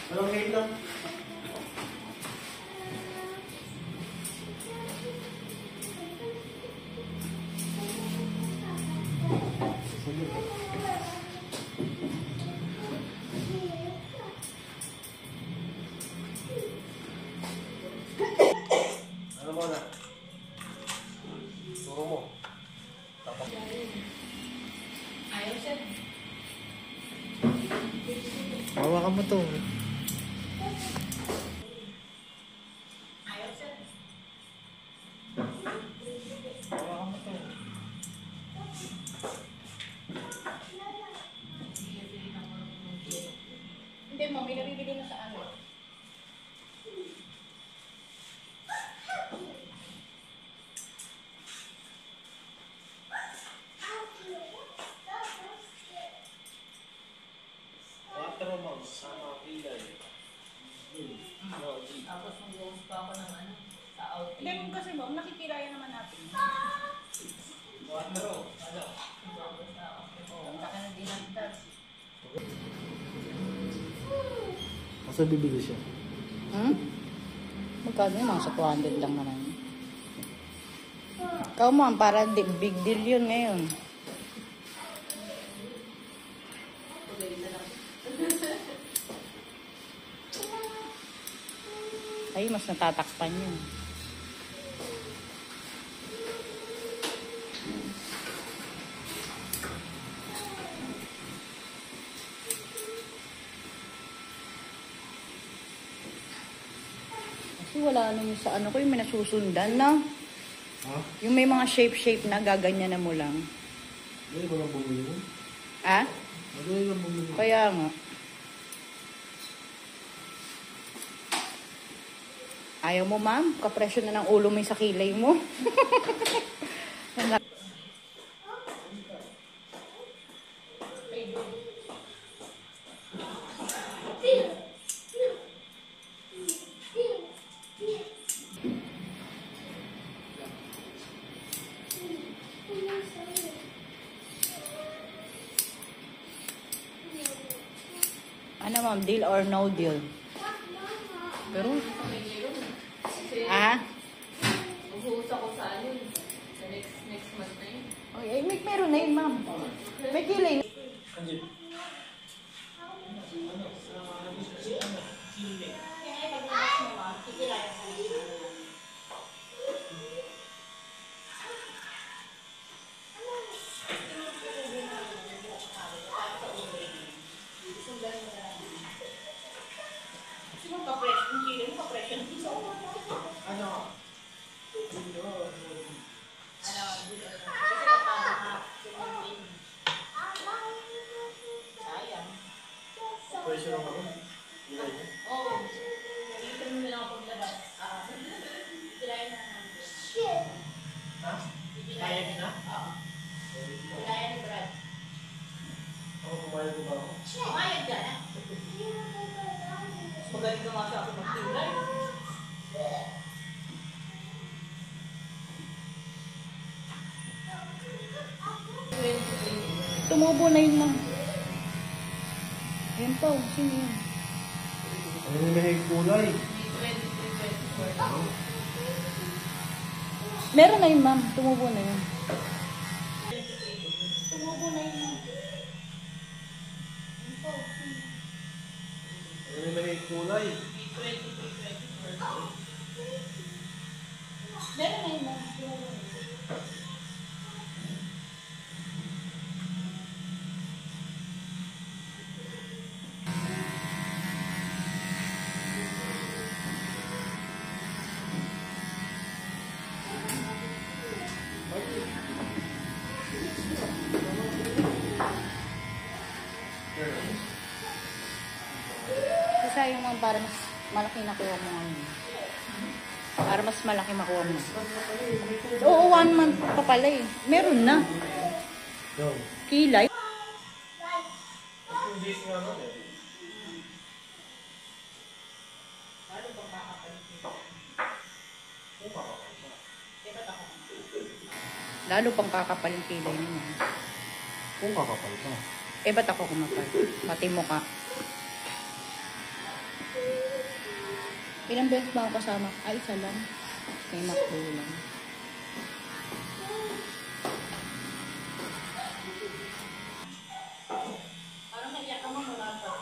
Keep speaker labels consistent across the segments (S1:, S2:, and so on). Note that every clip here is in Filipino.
S1: Walang game lang. Ano mo na? Turo mo. Tapos.
S2: Ayaw siya.
S3: Hawakan mo to.
S2: Ayaw siya.
S3: Hawakan mo to.
S2: Hindi mo, may nabibili na sa ano.
S1: Quattro mo, sama kilay.
S2: Tapos mag-uus pa ako ng ano, sa outing.
S4: Hindi mo kasi mo, nakikilaya naman natin.
S1: Quattro. Ano?
S2: Ang laki ng dinagdag.
S3: Basta bibili siya.
S4: Magkano yun? Mga sa 200 lang naman. Ikaw mo, para big deal yun ngayon. Ay, mas natatakpan yun. Kasi wala naman sa ano ko, yung may nasusundan na.
S3: Ha?
S4: Yung may mga shape na, gaganyan na mo lang.
S3: Madali ba lang bumili mo?
S4: Ah?
S3: Madali lang bumili mo.
S4: Kaya nga. Ayaw mo, ma'am? Kapresyo na ng ulo mo yung sa kilay mo. Ano, ma'am? Deal or no deal? Pero,
S2: Maghuhus ako sa ano, sa next month na yun.
S4: ay, meron na yun, ma'am. May kilay.
S1: Presyo lang ako. Kilay niya.
S2: Oo. Nakikita mo nila ako paglabas. Kilayan na namin.
S1: Ha? Kaya niya na?
S2: Oo. Kilayan ni Brad.
S1: Ako kumayag ko ba ako?
S2: Pumayag ka na. Magaling ka nga sa akin magkilay.
S4: Tumubo na yun, ma'am. Ayan po, sino yun?
S1: Ano yung may kulay?
S4: Meron na yun, ma'am. Tumubo na yun. Tumubo na yun, ma'am.
S1: Ano yung may kulay?
S4: Meron na yun, ma'am. Tumubo na yun. Sayang mo para mas malaki nakuha mo ngayon. Para mas malaki makuha mo. Oo, 1 month pa pala eh. Meron na.
S1: Yo.
S4: Kilay.
S1: Hindi nga nun eh.
S4: Lalo pang kakapal yung kilay niya.
S3: Kung kakapal ka.
S4: Eh, ba't ako kumapal? Pati mukha. Ilang beses ba ako kasama? Ay, isa lang. Kay Macdo lang.
S2: Parang naiyak ka mo mula pa.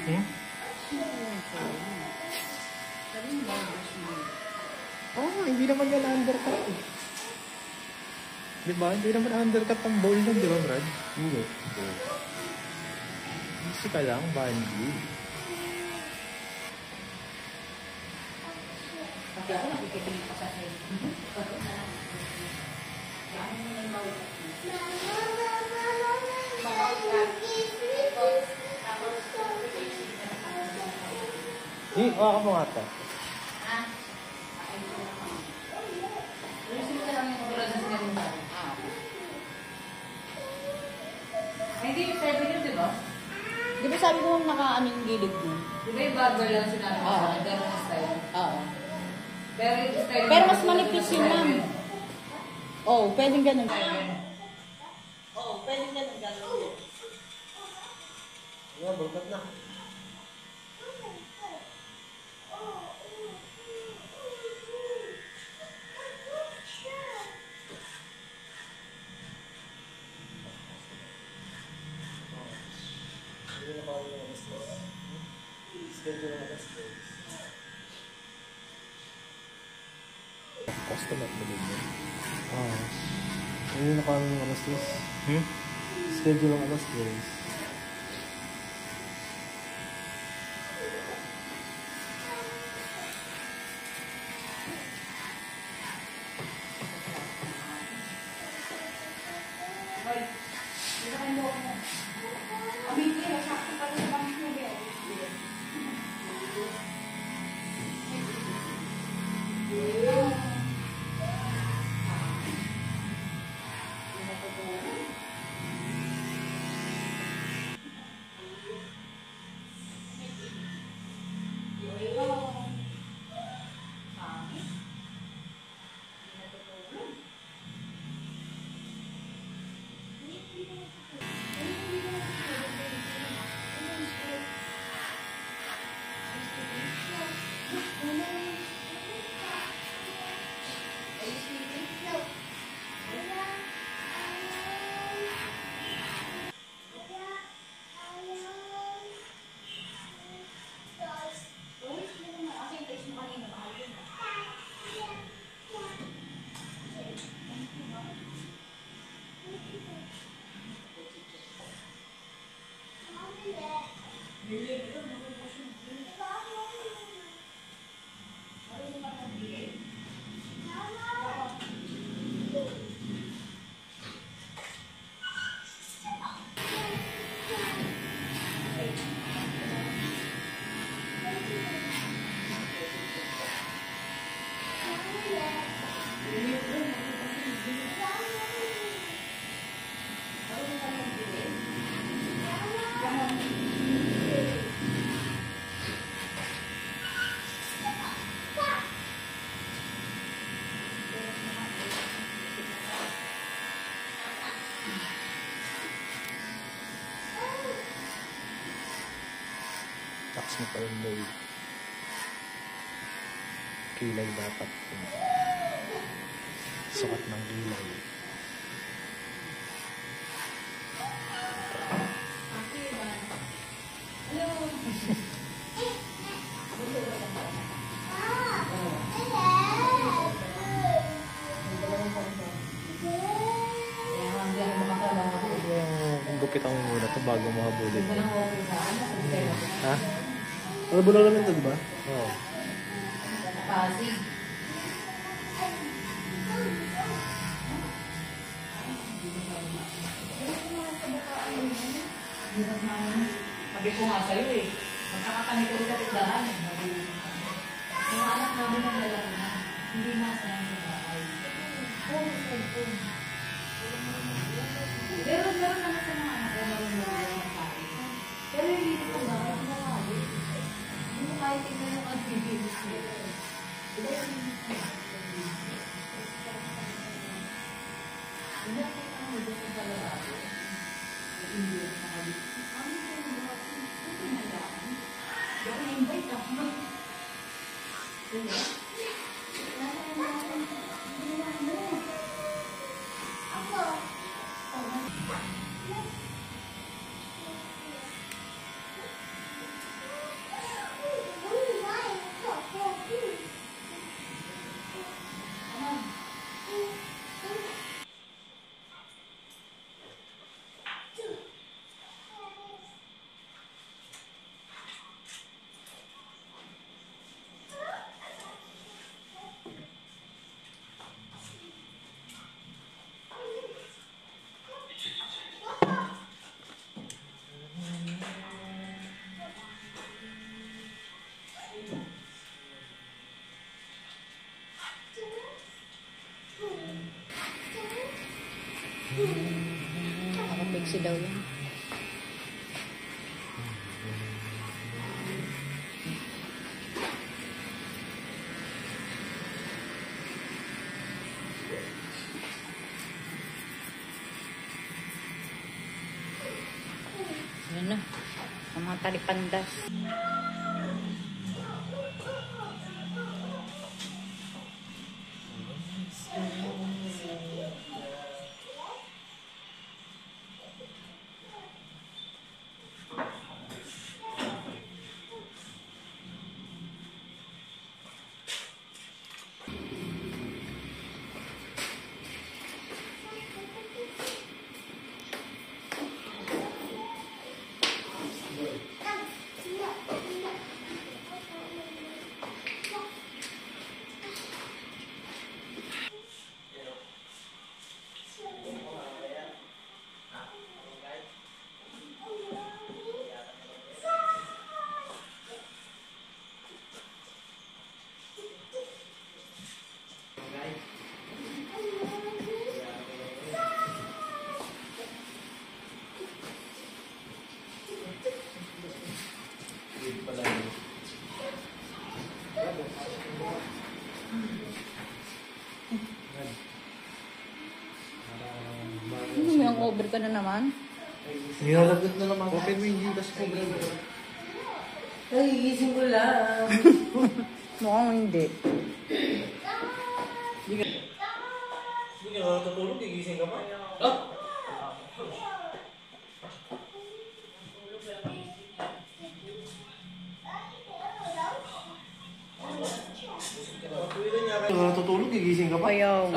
S3: Hmm? Oh, hindi naman yan undercut eh. Di ba? Hindi naman undercut ang ball nun, di ba, Brad?
S1: Hindi.
S3: Easy ka lang, Banji.
S2: Pati ako nakikitingin pa sa akin.
S1: Ako mo ata.
S2: Hindi yung 7 yun, di ba?
S4: Di ba sabi ko naka-ano yung gilid mo?
S2: Di ba yung barber lang sinabi ko sa akin, ganun ang style.
S4: Oo.
S2: Pero yung style
S4: Pero mas manipis yun, ma'am. Oo, pwedeng ganun.
S2: Oo, pwedeng ganun gagawin.
S1: Ayan, bulkat na. Hindi na kami ng alas-10. Schedule ng alas-10.
S3: Customer mo din yun.
S1: Hindi na kami ng alas-10.
S3: Hmm?
S1: Schedule ng alas-10.
S3: Tax mo pa yung mold. Kilay dapat. Sukat ng kilay. Gupit ako muna ito bago mahabulin. Ha?
S1: Ano ba lang naman ito, di ba?
S3: Oo.
S2: Pasig.
S4: Hirap namin. Sabi ko nga sa'yo eh. Magkakatanig ko rin sa tindahan. Yung anak namin ang lalaki na. Hindi nasa namin sa bahay. Meron naman sa mga anak ko marunong ng bahay. Pero hindi ko pa ba? Hindi mo kahit tingnan yung activities nila. Hindi ako kami gusto sa lalaki. Hindi ako kami. Ano ko yung mga pinagdaan? Baka invite ako. Diba? Ako pixie daw yan. Yan na. Ang mga talipandas. May over ka na naman.
S1: Nilalagot na naman.
S3: Open mo yung Gcash ko, brother.
S1: Ay, iisip ko lang.
S4: Mukhang hindi.
S1: Hindi ka natutulog, gigising ka pa. Oh! Hindi ka natutulog, gigising ka pa.
S4: Ayaw.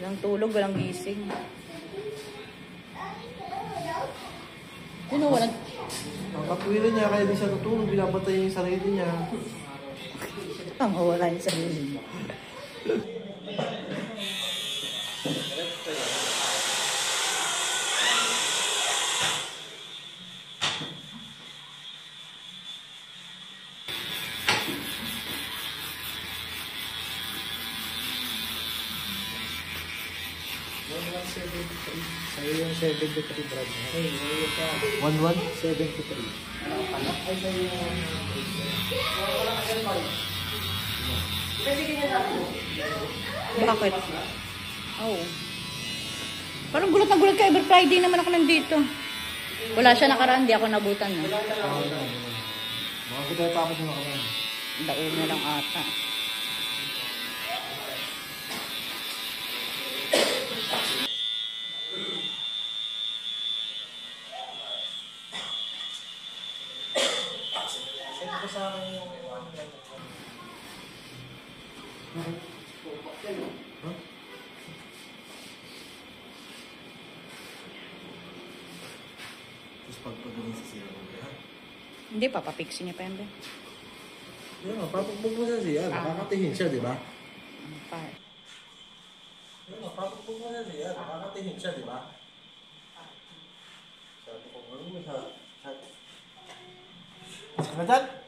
S4: Walang tulog, walang gising. Ano, walang...
S1: Ang katwiran niya, kaya di siya natulog, binabantay niya yung sarili niya.
S4: Ang mawala yung sarili mo.
S3: Sa'yo yung 73, brother. Hey,
S1: 1-1?
S3: 73.
S4: Bakit? Oh. Parang gulat na gulat ka. Every Friday naman ako nandito. Wala siya nakaraan. Di ako nabutan. No?
S1: Baka ko tayo tapos na nakaraan.
S4: Daon na lang ata.
S1: Tapos pagpagaling sa siya.
S4: Hindi, papapixin niya pa yan.
S1: Yun nga, papagbog mo sa siya. Nakakatihin siya, di ba?
S4: Pa.
S1: Yun nga, Papagpag mo na siya. Nakakatingin siya, di ba? Sabi ko, ano mo sa... Sa... Sa...